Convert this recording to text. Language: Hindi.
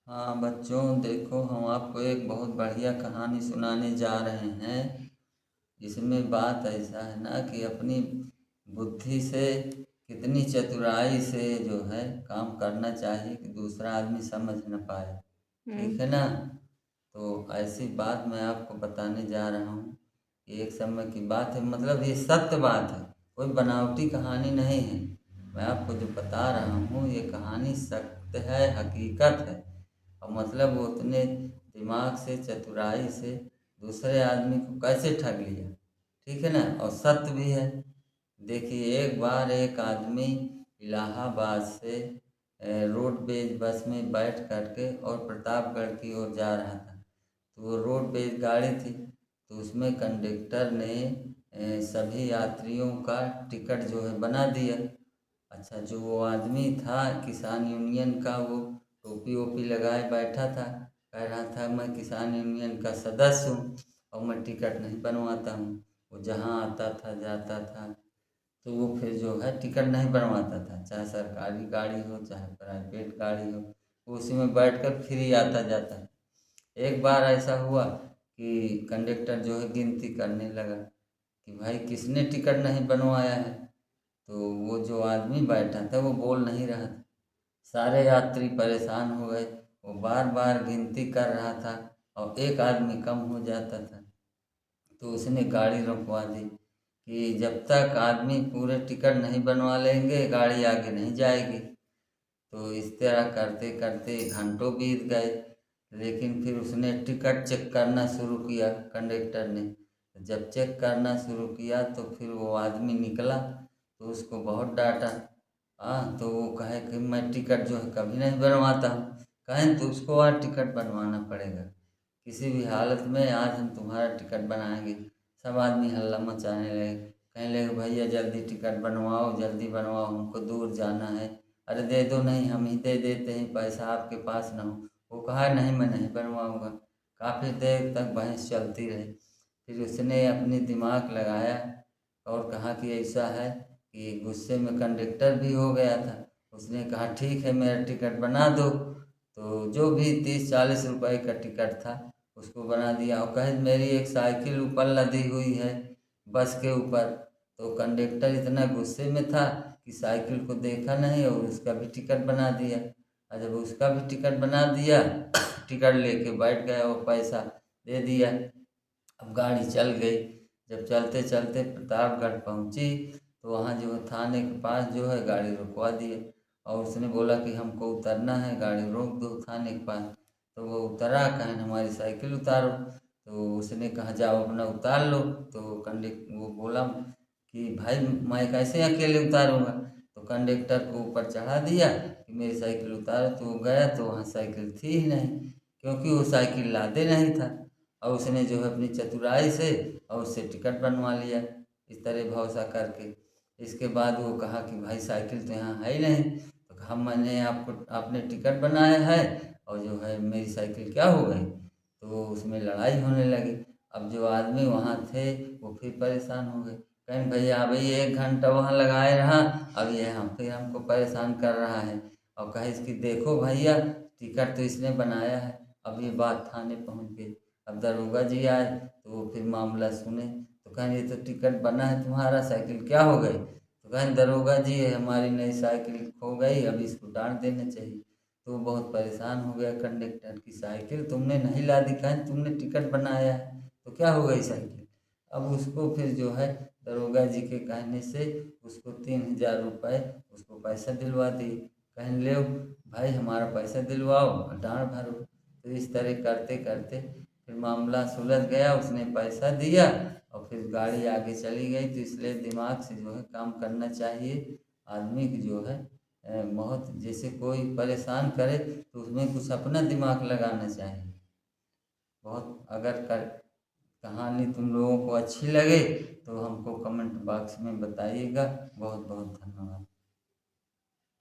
हाँ बच्चों, देखो हम आपको एक बहुत बढ़िया कहानी सुनाने जा रहे हैं। इसमें बात ऐसा है ना कि अपनी बुद्धि से कितनी चतुराई से जो है काम करना चाहिए कि दूसरा आदमी समझ न पाए। ठीक हम्म। है ना। तो ऐसी बात मैं आपको बताने जा रहा हूँ कि एक समय की बात है, मतलब ये सत्य बात है, कोई बनावटी कहानी नहीं है। मैं आपको जो बता रहा हूँ ये कहानी सत्य है, हकीकत है। और मतलब वो उतने दिमाग से चतुराई से दूसरे आदमी को कैसे ठग लिया। ठीक है ना, और सत्य भी है। देखिए, एक बार एक आदमी इलाहाबाद से रोडवेज बस में बैठ करके और प्रतापगढ़ की ओर जा रहा था। तो वो रोडवेज गाड़ी थी, तो उसमें कंडक्टर ने सभी यात्रियों का टिकट जो है बना दिया। अच्छा, जो वो आदमी था किसान यूनियन का, वो टोपी वोपी लगाए बैठा था, कह रहा था मैं किसान यूनियन का सदस्य हूँ और मैं टिकट नहीं बनवाता हूँ। वो जहाँ आता था जाता था, तो वो फिर जो है टिकट नहीं बनवाता था, चाहे सरकारी गाड़ी हो चाहे प्राइवेट गाड़ी हो, वो उसी में बैठ कर फ्री आता जाता। एक बार ऐसा हुआ कि कंडक्टर जो है गिनती करने लगा कि भाई किसने टिकट नहीं बनवाया है। तो वो जो आदमी बैठा था वो बोल नहीं रहा था। सारे यात्री परेशान हो गए। वो बार बार गिनती कर रहा था और एक आदमी कम हो जाता था। तो उसने गाड़ी रुकवा दी कि जब तक आदमी पूरे टिकट नहीं बनवा लेंगे गाड़ी आगे नहीं जाएगी। तो इस तरह करते करते घंटों बीत गए। लेकिन फिर उसने टिकट चेक करना शुरू किया, कंडक्टर ने। जब चेक करना शुरू किया तो फिर वो आदमी निकला, तो उसको बहुत डांटा। हाँ, तो वो कहे कि मैं टिकट जो है कभी नहीं बनवाता हूँ। कहें तो उसको आज टिकट बनवाना पड़ेगा, किसी भी हालत में आज हम तुम्हारा टिकट बनाएंगे। सब आदमी हल्ला मचाने लगे, कहने लगे भैया जल्दी टिकट बनवाओ, जल्दी बनवाओ, हमको दूर जाना है। अरे दे दो, नहीं हम ही दे देते हैं, पैसा आपके पास ना हो। वो कहा नहीं मैं नहीं बनवाऊँगा। काफ़ी देर तक बहस चलती रही। फिर उसने अपनी दिमाग लगाया और कहा कि ऐसा है कि गुस्से में कंडक्टर भी हो गया था। उसने कहा ठीक है मेरा टिकट बना दो। तो जो भी 30-40 रुपए का टिकट था उसको बना दिया और कहे मेरी एक साइकिल ऊपर लदी हुई है बस के ऊपर। तो कंडक्टर इतना गुस्से में था कि साइकिल को देखा नहीं और उसका भी टिकट बना दिया। और जब उसका भी टिकट बना दिया टिकट लेके बैठ गया और पैसा दे दिया। अब गाड़ी चल गई। जब चलते चलते प्रतापगढ़ पहुंची तो वहाँ जो है थाने के पास जो है गाड़ी रुकवा दिए और उसने बोला कि हमको उतरना है, गाड़ी रोक दो थाने के पास। तो वो उतरा, कहें हमारी साइकिल उतारो। तो उसने कहा जाओ अपना उतार लो। तो कंडक्टर वो बोला कि भाई मैं कैसे अकेले उतारूंगा। तो कंडक्टर को ऊपर चढ़ा दिया कि मेरी साइकिल उतारो। तो वो गया तो वहाँ साइकिल थी ही नहीं, क्योंकि वो साइकिल लादे नहीं था। और उसने जो है अपनी चतुराई से और उससे टिकट बनवा लिया, इस तरह भरोसा करके। इसके बाद वो कहा कि भाई साइकिल तो यहाँ है ही नहीं। तो कहा मैंने आपको, आपने टिकट बनाया है और जो है मेरी साइकिल क्या हो गई। तो उसमें लड़ाई होने लगी। अब जो आदमी वहाँ थे वो फिर परेशान हो गए, कहें भैया अभी 1 घंटा वहाँ लगाए रहा, अब ये हम फिर हमको परेशान कर रहा है। और कहे इसकी देखो भैया टिकट तो इसने बनाया है। अब ये बात थाने पहुँच गई। अब दरोगा जी आए तो वो फिर मामला सुने। तो कहें ये तो टिकट बना है तुम्हारा, साइकिल क्या हो गई। तो कहें दरोगा जी ये हमारी नई साइकिल खो गई, अब इसको डांट देना चाहिए। तो वो बहुत परेशान हो गया कंडक्टर की साइकिल तुमने नहीं ला दी, कहें तुमने टिकट बनाया है तो क्या हो गई साइकिल। अब उसको फिर जो है दरोगा जी के कहने से उसको 3000 रुपये उसको पैसा दिलवा दी। कहें ले भाई हमारा पैसा दिलवाओ और डांट भरो। तो इस तरह करते करते फिर मामला सुलझ गया, उसने पैसा दिया और फिर गाड़ी आगे चली गई। तो इसलिए दिमाग से जो है काम करना चाहिए। आदमी की जो है बहुत, जैसे कोई परेशान करे तो उसमें कुछ अपना दिमाग लगाना चाहिए। बहुत अगर कर कहानी तुम लोगों को अच्छी लगे तो हमको कमेंट बॉक्स में बताइएगा। बहुत बहुत धन्यवाद।